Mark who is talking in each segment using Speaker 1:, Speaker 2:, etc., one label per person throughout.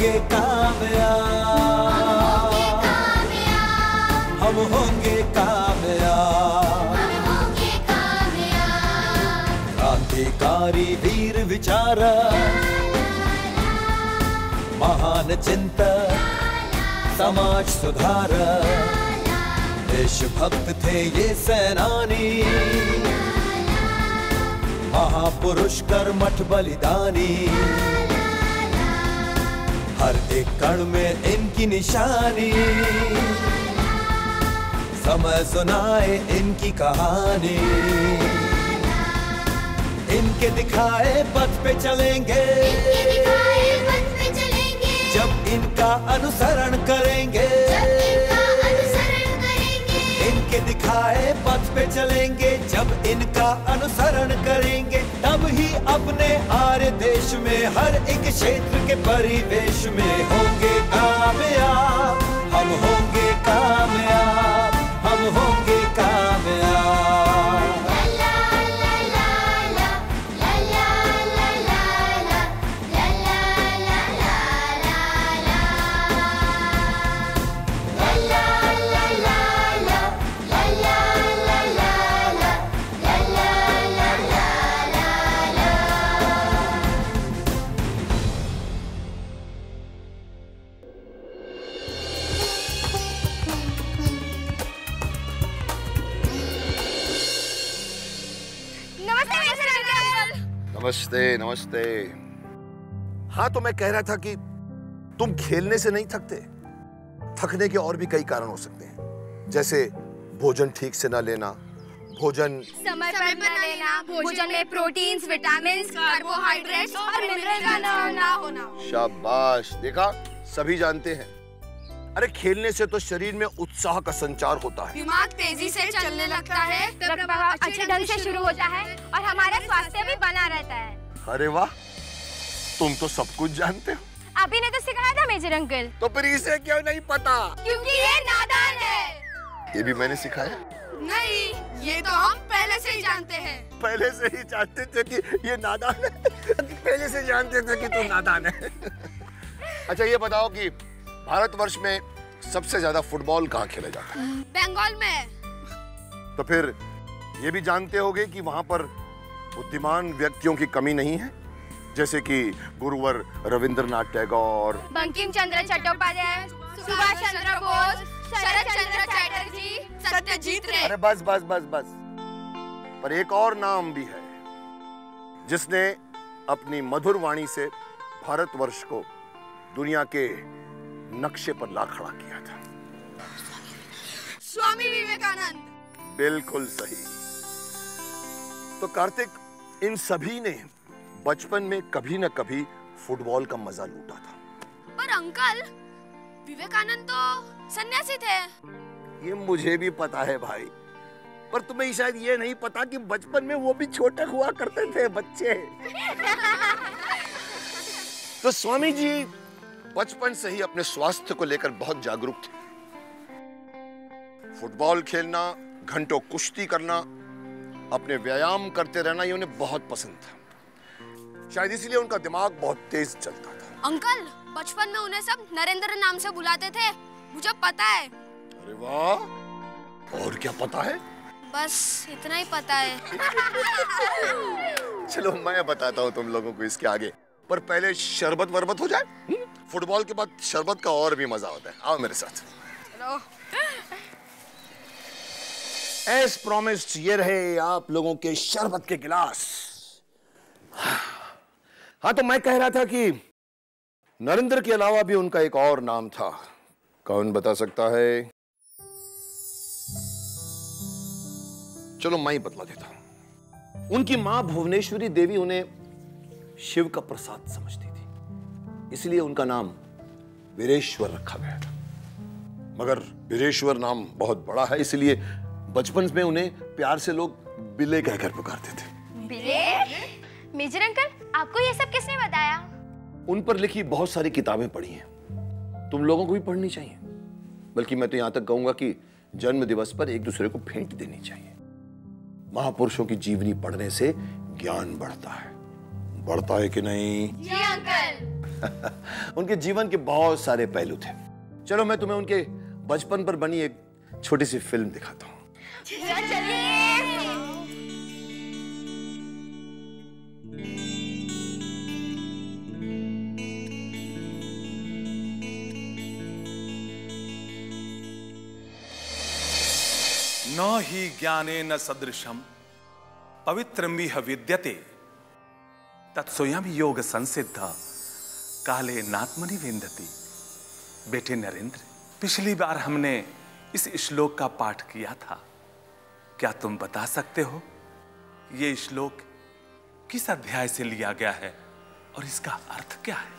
Speaker 1: होंगे कामयाब, हम होंगे कामयाब, क्रांतिकारी वीर विचारक, महान चिंतक, समाज सुधारक, देशभक्त थे ये सेनानी, महापुरुष कर्मठ बलिदानी। हर एक कण में इनकी निशानी, समय सुनाए इनकी कहानी। इनके दिखाए पथ पे चलेंगे, जब इनका अनुसरण करेंगे। इनके दिखाए पथ पे चलेंगे, जब इनका अनुसरण करेंगे। तब ही अपने आर्य देश में हर एक क्षेत्र के परिवेश में होंगे कामयाब, हम होंगे कामयाब, हम होंगे कामयाब।
Speaker 2: नमस्ते नमस्ते। हाँ, तो मैं कह रहा था कि तुम खेलने से नहीं थकते। थकने के और भी कई कारण हो सकते हैं, जैसे भोजन ठीक से ना लेना, भोजन
Speaker 3: समय पर न लेना, भोजन में प्रोटीन्स, विटामिन्स, कार्बोहाइड्रेट्स और मिनरल का ना होना।
Speaker 2: शाबाश, देखा, सभी जानते हैं। अरे खेलने से तो शरीर में उत्साह का संचार होता है,
Speaker 3: दिमाग तेजी से चलने लगता है, रक्त प्रवाह अच्छे ढंग से शुरू होता है और हमारा स्वास्थ्य भी बना रहता है।
Speaker 2: अरे वाह, तुम तो सब कुछ जानते हो।
Speaker 3: अभी ने तो सिखाया था मेजर अंकल।
Speaker 2: तो फिर इसे क्यों नहीं पता?
Speaker 3: क्योंकि ये नादान है।
Speaker 2: ये भी मैंने सिखाया?
Speaker 3: नहीं, ये तो हम पहले से ही जानते हैं।
Speaker 2: पहले से ही जानते थे कि ये नादान है? पहले से जानते थे कि तू नादान है। अच्छा, ये बताओ कि भारतवर्ष में सबसे ज्यादा फुटबॉल कहाँ खेला जाता है?
Speaker 3: बंगाल में।
Speaker 2: तो फिर ये भी जानते होंगे कि वहाँ पर बुद्धिमान व्यक्तियों की कमी नहीं है, जैसे कि गुरुवर रविंद्रनाथ टैगोर,
Speaker 3: बंकिम चंद्र चट्टोपाध्याय, सुभाष चंद्र बोस, शरद चंद्र चटर्जी, सत्यजीत रे।
Speaker 2: अरे बस बस बस बस। पर एक और नाम भी है जिसने अपनी मधुर वाणी से भारतवर्ष को दुनिया के नक्शे पर ला खड़ा किया था।
Speaker 3: स्वामी विवेकानंद।
Speaker 2: बिल्कुल सही। तो कार्तिक, इन सभी ने बचपन में कभी न कभी फुटबॉल का मजा लूटा था।
Speaker 3: पर अंकल, विवेकानंद तो सन्यासी थे।
Speaker 2: ये मुझे भी पता है भाई, पर तुम्हें शायद ये नहीं पता कि बचपन में वो भी छोटे हुआ करते थे, बच्चे। तो स्वामी जी बचपन से ही अपने स्वास्थ्य को लेकर बहुत जागरूक थे। फुटबॉल खेलना, घंटों कुश्ती करना, अपने व्यायाम करते रहना ये उन्हें बहुत पसंद था। शायद इसलिए उनका दिमाग बहुत तेज चलता था।
Speaker 3: अंकल, बचपन में उन्हें सब नरेंद्र नाम से बुलाते थे, मुझे पता है।
Speaker 2: अरे वाह, और क्या पता है?
Speaker 3: बस इतना ही पता है।
Speaker 2: चलो मैं बताता हूँ तुम लोगों को इसके आगे, पर पहले शरबत वरबत हो जाए। फुटबॉल के बाद शरबत का और भी मजा होता है। आओ मेरे साथ।
Speaker 3: चलो।
Speaker 2: एज प्रॉमिस्ड, ये रहे आप लोगों के शरबत के गिलास। हाँ, तो मैं कह रहा था कि नरेंद्र के अलावा भी उनका एक और नाम था। कौन बता सकता है? चलो मैं ही बतला देता हूं। उनकी मां भुवनेश्वरी देवी उन्हें शिव का प्रसाद समझती थी, इसलिए उनका नाम वीरेश्वर रखा गया था। मगर वीरेश्वर नाम बहुत बड़ा है, इसलिए बचपन में उन्हें प्यार से लोग बिल्ले कहकर पुकारते थे।
Speaker 3: बिल्ले? मेजर अंकल, आपको ये सब किसने बताया?
Speaker 2: उन पर लिखी बहुत सारी किताबें पढ़ी हैं, तुम लोगों को भी पढ़नी चाहिए। बल्कि मैं तो यहां तक कहूंगा कि जन्म दिवस पर एक दूसरे को भेंट देनी चाहिए। महापुरुषों की जीवनी पढ़ने से ज्ञान बढ़ता है। बढ़ता है कि नहीं?
Speaker 3: जी अंकल।
Speaker 2: उनके जीवन के बहुत सारे पहलू थे। चलो मैं तुम्हें उनके बचपन पर बनी एक छोटी सी फिल्म दिखाता हूँ।
Speaker 4: न हि ज्ञाने न सदृशम पवित्रमिह विद्यते तत्स्वयं योग संसिद्ध काले नात्मनि विन्दति। बेटे नरेंद्र, पिछली बार हमने इस श्लोक का पाठ किया था। क्या तुम बता सकते हो ये श्लोक किस अध्याय से लिया गया है और इसका अर्थ क्या है?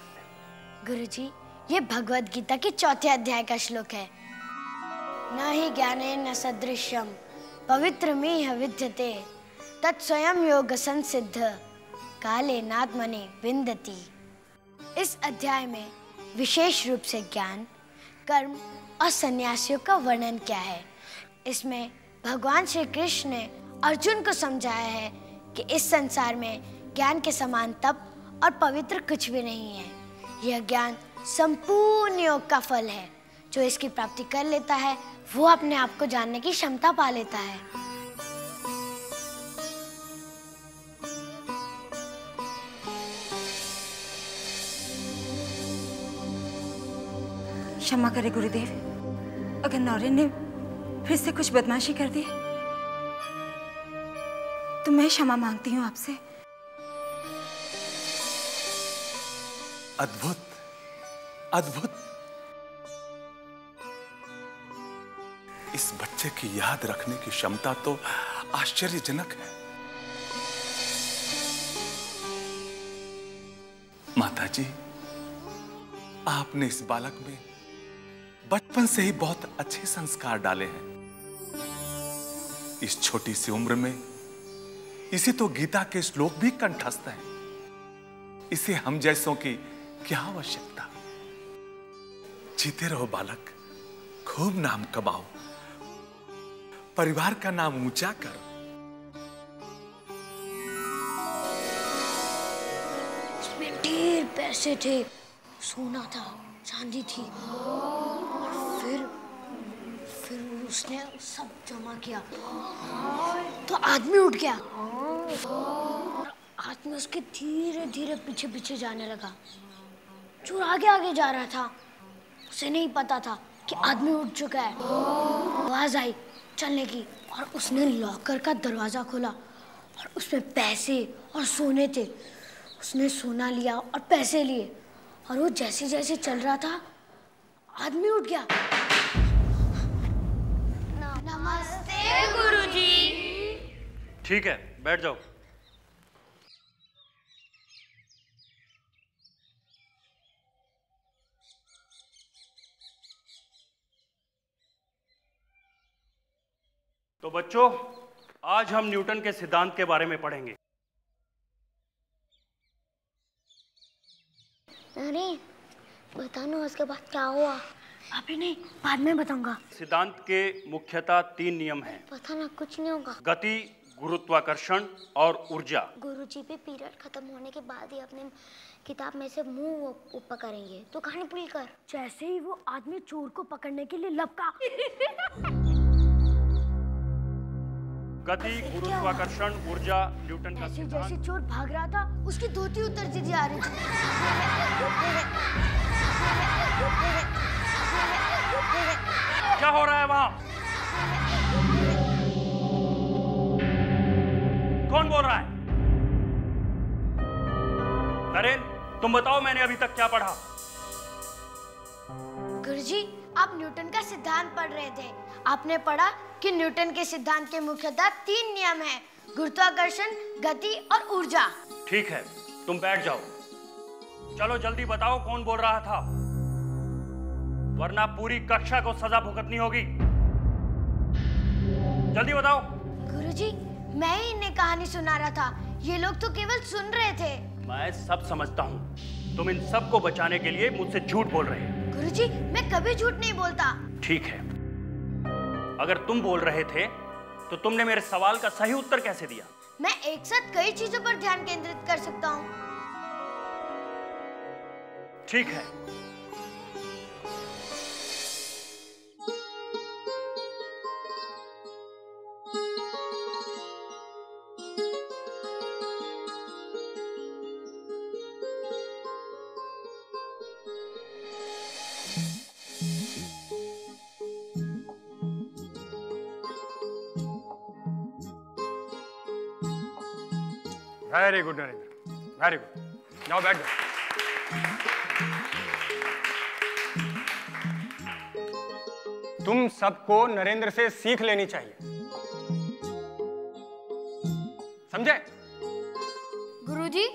Speaker 5: गुरुजी, ये भगवद गीता के 4थे अध्याय का श्लोक है। न हि ज्ञाने न सदृश्यम पवित्रमिह विद्यते तत्स्वयं योग संसिद्ध काले नात्मनि विन्दति। इस अध्याय में विशेष रूप से ज्ञान, कर्म और सन्यासियों का वर्णन किया है। इसमें भगवान श्री कृष्ण ने अर्जुन को समझाया है कि इस संसार में ज्ञान के समान तप और पवित्र कुछ भी नहीं है। यह ज्ञान संपूर्ण योग का फल है। जो इसकी प्राप्ति कर लेता है वो अपने आप को जानने की क्षमता पा लेता है।
Speaker 6: क्षमा करे गुरुदेव, अगर नौरेन ने फिर से कुछ बदमाशी कर दी तो मैं क्षमा मांगती हूँ आपसे।
Speaker 4: अद्भुत, अद्भुत। इस बच्चे की याद रखने की क्षमता तो आश्चर्यजनक है। माताजी, आपने इस बालक में बचपन से ही बहुत अच्छे संस्कार डाले हैं। इस छोटी सी उम्र में इसे तो गीता के श्लोक भी कंठस्थ हैं। इसे हम जैसों की क्या आवश्यकता। जीते रहो बालक, खूब नाम कमाओ, परिवार का नाम ऊंचा करो।
Speaker 5: इसमें ढेर पैसे थे, सोना था, चांदी थी। और फिर उसने सब जमा किया तो आदमी उठ गया। आदमी उसके धीरे धीरे पीछे पीछे जाने लगा। चोर आगे आगे जा रहा था। उसे नहीं पता था कि आदमी उठ चुका है। आवाज आई चलने की और उसने लॉकर का दरवाजा खोला और उसमें पैसे और सोने थे। उसने सोना लिया और पैसे लिए और वो जैसे जैसे चल रहा था आदमी उठ गया।
Speaker 3: नमस्ते गुरुजी।
Speaker 7: ठीक है, बैठ जाओ। तो बच्चों, आज हम न्यूटन के सिद्धांत के बारे में पढ़ेंगे।
Speaker 5: अरे बताना उसके बाद क्या हुआ? अभी नहीं, बाद में बताऊंगा।
Speaker 7: सिद्धांत के मुख्यतः 3 नियम हैं।
Speaker 5: पता ना, कुछ नहीं होगा।
Speaker 7: गति, गुरुत्वाकर्षण और ऊर्जा।
Speaker 5: गुरुजी भी पीरियड खत्म होने के बाद ही अपने किताब में से मुंह ऊपर करेंगे तो कहानी भूल कर। जैसे ही वो आदमी चोर को पकड़ने के लिए लपका।
Speaker 7: गति, गुरुत्वाकर्षण, ऊर्जा, न्यूटन का
Speaker 5: जैसे
Speaker 7: सिद्धांत।
Speaker 5: चोर भाग रहा था उसकी धोती उतरती जा रही थी।
Speaker 7: क्या हो रहा है वहां? कौन बोल रहा है? नरेन, तुम बताओ मैंने अभी तक क्या पढ़ा?
Speaker 5: गुरुजी, आप न्यूटन का सिद्धांत पढ़ रहे थे। आपने पढ़ा कि न्यूटन के सिद्धांत के मुख्यतः 3 नियम हैं: गुरुत्वाकर्षण, गति और ऊर्जा।
Speaker 7: ठीक है, तुम बैठ जाओ। चलो जल्दी बताओ कौन बोल रहा था, वरना पूरी कक्षा को सजा भुगतनी होगी। जल्दी बताओ।
Speaker 5: गुरुजी, मैं ही इन्हें कहानी सुना रहा था। ये लोग तो केवल सुन रहे थे।
Speaker 7: मैं सब समझता हूँ। तुम इन सबको बचाने के लिए मुझसे झूठ बोल रहे हो।
Speaker 5: गुरुजी, मैं कभी झूठ नहीं बोलता।
Speaker 7: ठीक है, अगर तुम बोल रहे थे तो तुमने मेरे सवाल का सही उत्तर कैसे दिया?
Speaker 5: मैं एक साथ कई चीजों पर ध्यान केंद्रित कर सकता हूँ।
Speaker 7: ठीक है। Very good Narendra, very good. जाओ बैठ जाओ। तुम सबको नरेंद्र से सीख लेनी चाहिए, समझे?
Speaker 5: गुरुजी,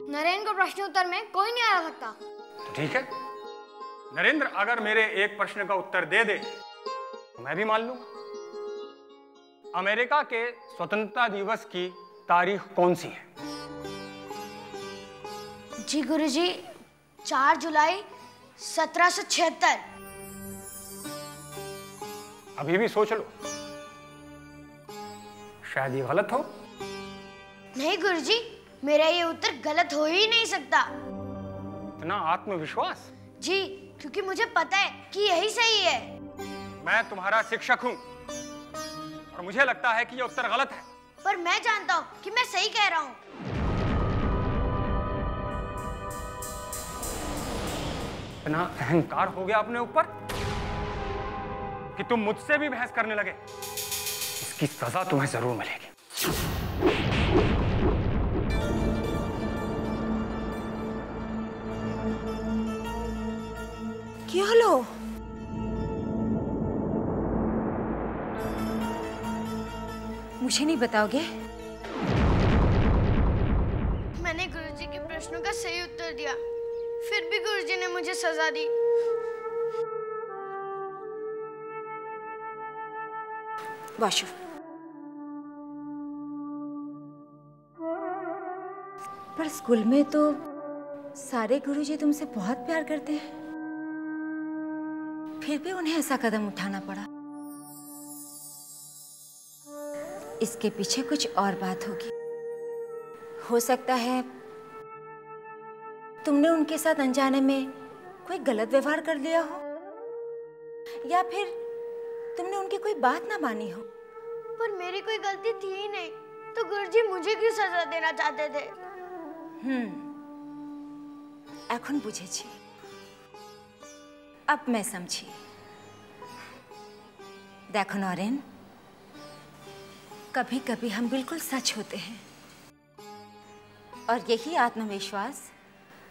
Speaker 5: नरेंद्र को प्रश्न उत्तर में कोई नहीं आ सकता।
Speaker 7: तो ठीक है, नरेंद्र अगर मेरे एक प्रश्न का उत्तर दे दे तो मैं भी मान लूंगा। अमेरिका के स्वतंत्रता दिवस की तारीख कौन सी है?
Speaker 5: जी गुरुजी, 4 जुलाई 1776।
Speaker 7: अभी भी सोच लो, शायद ये गलत हो।
Speaker 5: नहीं गुरुजी, मेरा ये उत्तर गलत हो ही नहीं सकता।
Speaker 7: इतना आत्मविश्वास?
Speaker 5: जी, क्योंकि मुझे पता है कि यही सही है।
Speaker 7: मैं तुम्हारा शिक्षक हूं और मुझे लगता है कि ये उत्तर गलत है।
Speaker 5: पर मैं जानता हूँ कि मैं सही कह रहा हूँ।
Speaker 7: इतना अहंकार हो गया अपने ऊपर कि तुम मुझसे भी बहस करने लगे। इसकी सजा तुम्हें जरूर मिलेगी।
Speaker 6: क्या लो? मुझे नहीं बताओगे?
Speaker 5: मैंने गुरुजी के प्रश्नों का सही उत्तर दिया, फिर भी गुरुजी ने मुझे सजा दी।
Speaker 6: वाशु, पर स्कूल में तो सारे गुरुजी तुमसे बहुत प्यार करते हैं, फिर भी उन्हें ऐसा कदम उठाना पड़ा। इसके पीछे कुछ और बात होगी। हो सकता है तुमने उनके साथ अनजाने में कोई गलत व्यवहार कर लिया हो, या फिर तुमने उनकी कोई बात ना मानी हो।
Speaker 5: पर मेरी कोई गलती थी ही नहीं, तो गुरुजी मुझे क्यों सजा देना चाहते थे?
Speaker 6: এখন বুঝেছি। अब मैं समझी। देखो नौरेन, कभी कभी हम बिल्कुल सच होते हैं और यही आत्मविश्वास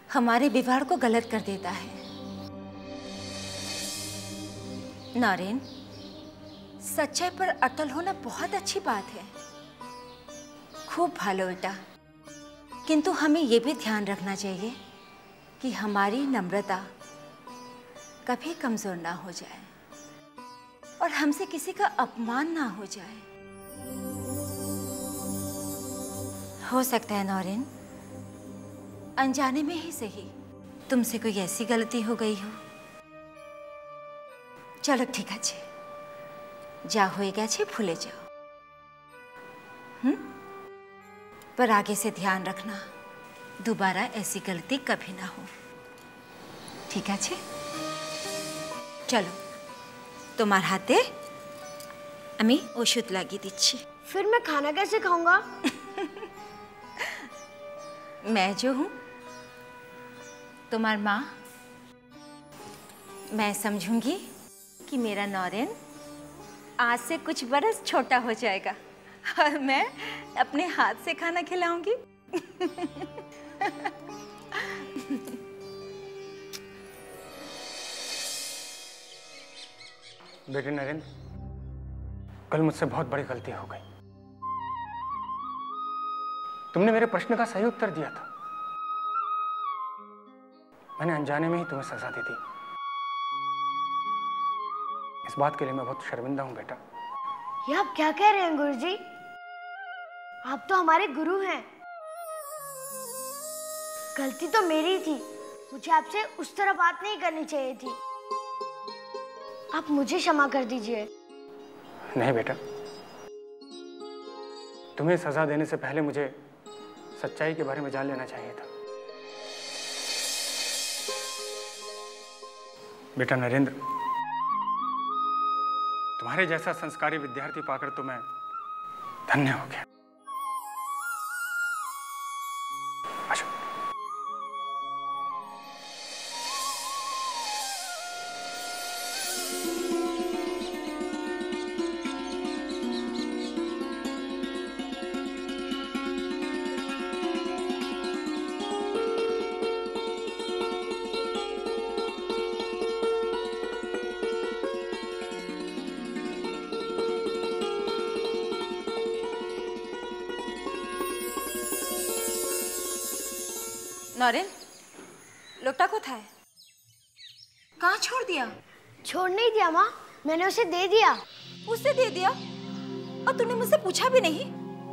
Speaker 6: हमारे व्यवहार को गलत कर देता है। नौरेन, सच्चाई पर अटल होना बहुत अच्छी बात है, खूब भालो बेटा। किंतु हमें ये भी ध्यान रखना चाहिए कि हमारी नम्रता कभी कमजोर ना हो जाए और हमसे किसी का अपमान ना हो जाए। हो सकता है नौरेन, अनजाने में ही सही तुमसे कोई ऐसी गलती हो गई हो। चलो ठीक है, जा हो गया, भूले जाओ। पर आगे से ध्यान रखना, दोबारा ऐसी गलती कभी ना हो, ठीक है? चलो তোমার হাতে আমি ওষুধ লাগিয়ে দিচ্ছি।
Speaker 5: फिर मैं खाना कैसे खाऊंगा?
Speaker 6: मैं जो हूँ तुम्हार माँ, मैं समझूंगी कि मेरा नौरेन आज से कुछ बरस छोटा हो जाएगा और मैं अपने हाथ से खाना खिलाऊंगी।
Speaker 7: बेटे नरेंद्र, कल मुझसे बहुत बड़ी गलती हो गई। तुमने मेरे प्रश्न का सही उत्तर दिया था, मैंने अनजाने में ही तुम्हें सजा दी थी। इस बात के लिए मैं बहुत शर्मिंदा हूं बेटा।
Speaker 5: ये आप क्या कह रहे हैं गुरुजी? आप तो हमारे गुरु हैं। गलती तो मेरी थी, मुझे आपसे उस तरह बात नहीं करनी चाहिए थी। आप मुझे क्षमा कर दीजिए।
Speaker 7: नहीं बेटा, तुम्हें सजा देने से पहले मुझे सच्चाई के बारे में जान लेना चाहिए था। बेटा नरेंद्र, तुम्हारे जैसा संस्कारी विद्यार्थी पाकर तो मैं धन्य हो गया। अच्छा।
Speaker 6: नरेन, लोटा को था? कहाँ छोड़ दिया?
Speaker 5: छोड़ नहीं दिया माँ, मैंने उसे दे दिया।
Speaker 6: उसे दे दिया? और तूने मुझसे पूछा भी नहीं?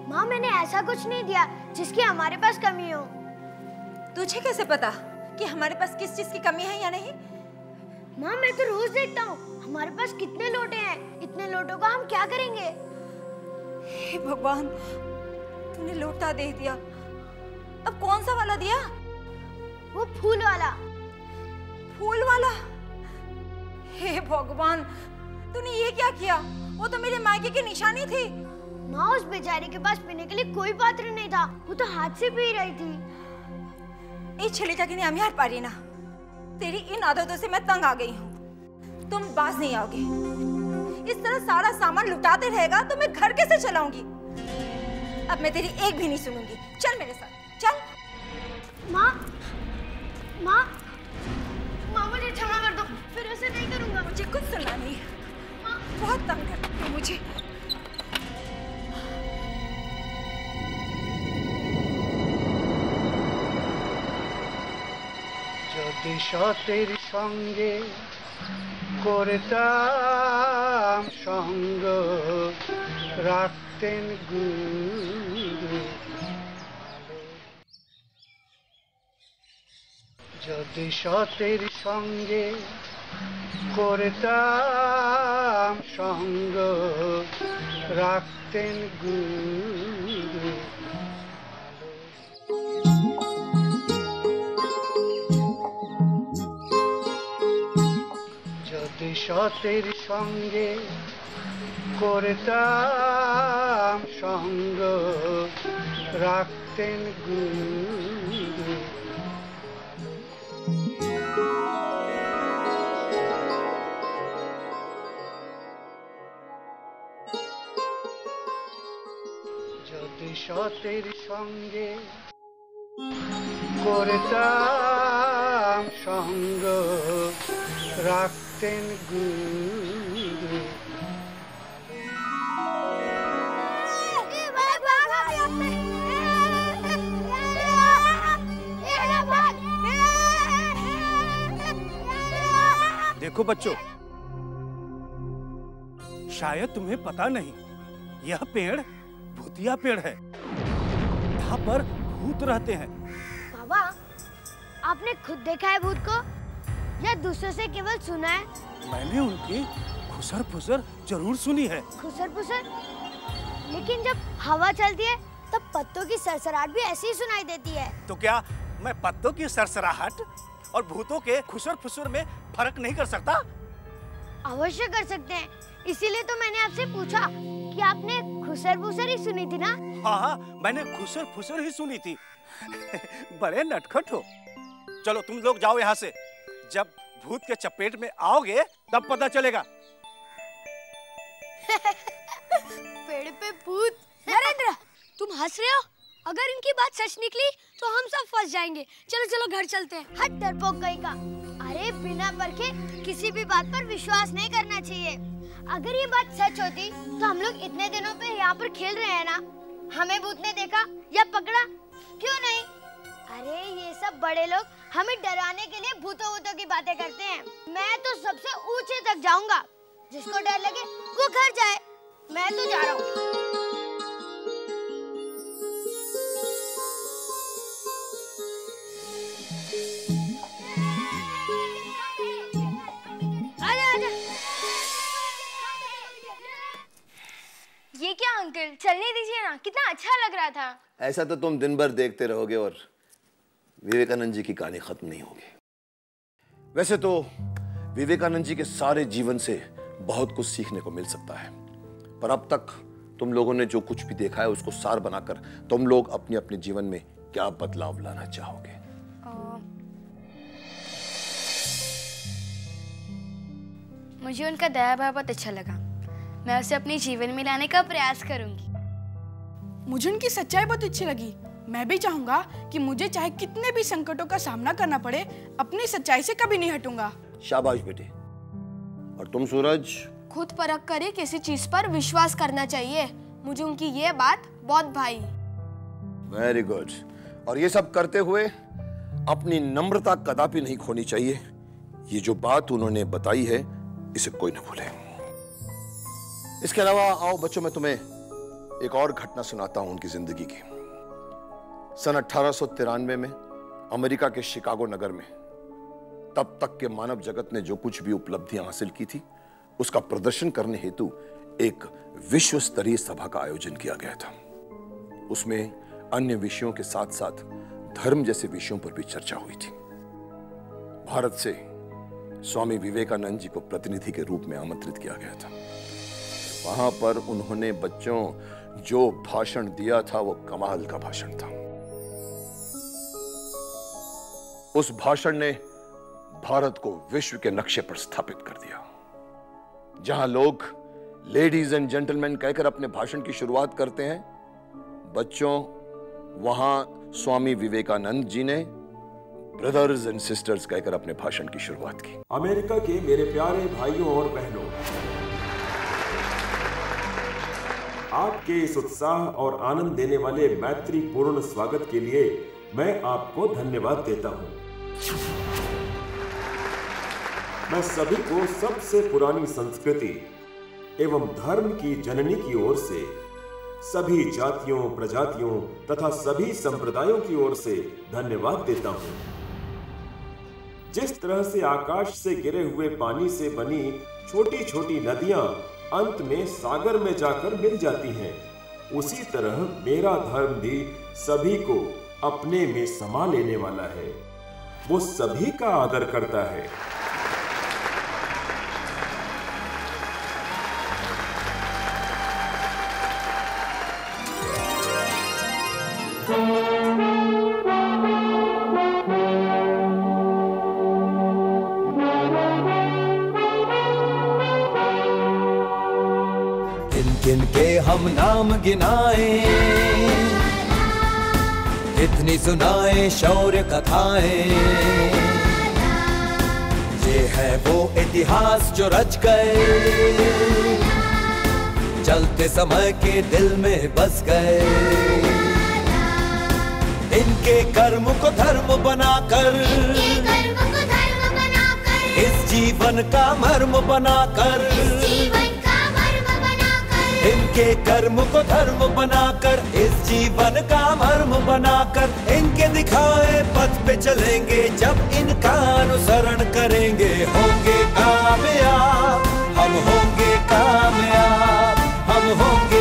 Speaker 5: माँ मैंने ऐसा कुछ नहीं दिया जिसकी हमारे पास कमी हो।
Speaker 6: तुझे कैसे पता कि हमारे पास किस चीज की कमी है या नहीं?
Speaker 5: माँ मैं तो रोज देखता हूँ हमारे पास कितने लोटे हैं। इतने लोटों का हम क्या करेंगे?
Speaker 6: हे भगवान, तूने लोटा दे दिया। अब कौन सा वाला दिया?
Speaker 5: वो फूल वाला।
Speaker 6: फूल वाला? हे भगवान, तूने ये क्या किया? वो तो मेरे मायके की निशानी थी।
Speaker 5: माँ उस बेचारी के पास पीने के लिए कोई पात्र नहीं था, वो तो हाथ से पी रही थी।
Speaker 6: छलिका की नहीं हार पा रही ना। तेरी इन आदतों से मैं तंग आ गई हूँ। तुम बाज नहीं आओगे। इस तरह सारा सामान लुटाते रहेगा तो मैं घर कैसे चलाऊंगी? अब मैं तेरी एक भी नहीं सुनूंगी। चल मेरे साथ, चल।
Speaker 5: माँ, माँ, माँ मुझे क्षमा कर दो, फिर ऐसे नहीं करूँगा।
Speaker 6: मुझे कुछ सुनना नहीं है। माँ बहुत तंग करती है मुझे।
Speaker 8: যদি সতের সঙ্গে করতাম সঙ্গ রাখতেন গুরু। যদি সতের সঙ্গে করতাম সঙ্গ রাখতেন গুরু। যদি সতের সঙ্গে করতাম সঙ্গ রাখতেন গুরু। যদি সতের সঙ্গে করতাম সঙ্গ রাখতেন গুরু।
Speaker 9: देखो बच्चों, शायद तुम्हें पता नहीं, यह पेड़ भूतिया पेड़ है। यहाँ पर भूत रहते हैं।
Speaker 5: बाबा, आपने खुद देखा है भूत को या दूसरों से केवल सुना है?
Speaker 9: मैंने उनकी खुसर फुसर जरूर सुनी है।
Speaker 5: खुसर फुसर? लेकिन जब हवा चलती है तब पत्तों की सरसराहट भी ऐसी ही सुनाई देती है।
Speaker 9: तो क्या मैं पत्तों की सरसराहट और भूतों के खुसर फुसर में फर्क नहीं कर सकता?
Speaker 5: अवश्य कर सकते हैं, इसीलिए तो मैंने आपसे पूछा कि आपने खुसर फुसर ही सुनी थी ना?
Speaker 9: हाँ, मैंने खुसर फुसर ही सुनी थी। बड़े नटखट हो। चलो तुम लोग जाओ यहाँ से। जब भूत के चपेट में आओगे तब पता चलेगा।
Speaker 5: पेड़ पे भूत? नरेंद्र, तुम हंस रहे हो? अगर इनकी बात सच निकली तो हम सब फंस जाएंगे। चलो चलो घर चलते हैं। हट डरपोक कहीं का। अरे बिना परखे किसी भी बात पर विश्वास नहीं करना चाहिए। अगर ये बात सच होती तो हम लोग इतने दिनों पे यहाँ पर खेल रहे हैं ना, हमें भूत ने देखा या पकड़ा? क्यों नहीं? अरे ये सब बड़े लोग हमें डराने के लिए भूतों वूतों की बातें करते हैं। मैं तो सबसे ऊंचे तक जाऊंगा। जिसको डर लगे वो घर जाए, मैं तो जा रहा हूँ।
Speaker 3: ये क्या अंकल, चलने दीजिए ना, कितना अच्छा लग रहा था।
Speaker 2: ऐसा तो तुम दिन भर देखते रहोगे और विवेकानंद जी की कहानी खत्म नहीं होगी। वैसे तो विवेकानंद जी के सारे जीवन से बहुत कुछ सीखने को मिल सकता है, पर अब तक तुम लोगों ने जो कुछ भी देखा है उसको सार बनाकर तुम लोग अपने अपने जीवन में क्या बदलाव लाना चाहोगे?
Speaker 5: मुझे उनका दया भाव बहुत अच्छा लगा। मैं उसे अपने जीवन में लाने का प्रयास करूंगी।
Speaker 10: मुझे उनकी सच्चाई बहुत अच्छी लगी। मैं भी चाहूंगा कि मुझे चाहे कितने भी संकटों का सामना करना पड़े, अपनी सच्चाई से कभी नहीं हटूंगा।
Speaker 2: शाबाश बेटे। और तुम सूरज?
Speaker 3: खुद परख करे किसी चीज पर विश्वास करना चाहिए। मुझे उनकी ये बात बहुत भाई।
Speaker 2: Very good. और ये सब करते हुए अपनी नम्रता कदापि नहीं खोनी चाहिए। ये जो बात उन्होंने बताई है इसे कोई न भूले। इसके अलावा आओ बच्चों, मैं तुम्हें एक और घटना सुनाता हूं उनकी जिंदगी की। सन 1893 में अमेरिका के शिकागो नगर में तब तक के मानव जगत ने जो कुछ भी उपलब्धियां हासिल की थी उसका प्रदर्शन करने हेतु एक विश्व स्तरीय सभा का आयोजन किया गया था। उसमें अन्य विषयों के साथ साथ धर्म जैसे विषयों पर भी चर्चा हुई थी। भारत से स्वामी विवेकानंद जी को प्रतिनिधि के रूप में आमंत्रित किया गया था। वहां पर उन्होंने बच्चों जो भाषण दिया था वो कमाल का भाषण था। उस भाषण ने भारत को विश्व के नक्शे पर स्थापित कर दिया। जहां लोग लेडीज एंड जेंटलमैन कहकर अपने भाषण की शुरुआत करते हैं, बच्चों वहां स्वामी विवेकानंद जी ने ब्रदर्स एंड सिस्टर्स कहकर अपने भाषण की शुरुआत की।
Speaker 11: अमेरिका के मेरे प्यारे भाइयों और बहनों, आपके इस उत्साह और आनंद देने वाले मैत्रीपूर्ण स्वागत के लिए मैं आपको धन्यवाद देता हूं। मैं सभी को सबसे पुरानी संस्कृति एवं धर्म की जननी की ओर से, सभी जातियों, प्रजातियों तथा सभी संप्रदायों की ओर से धन्यवाद देता हूं। जिस तरह से आकाश से गिरे हुए पानी से बनी छोटी छोटी नदियां अंत में सागर में जाकर मिल जाती हैं, उसी तरह मेरा धर्म भी सभी को अपने में समा लेने वाला है। वो सभी का आदर करता है।
Speaker 1: किन के हम नाम गिनाए, कितनी सुनाए शौर्य कथाएं। ये है वो इतिहास जो रच गए, चलते समय के दिल में बस गए। इनके कर्म को धर्म बनाकर, इस जीवन का मर्म बनाकर, इनके कर्म को धर्म बनाकर, इस जीवन का मर्म बनाकर, इनके दिखाए पथ पे चलेंगे, जब इनका अनुसरण करेंगे होंगे कामयाब, हम होंगे कामयाब, हम होंगे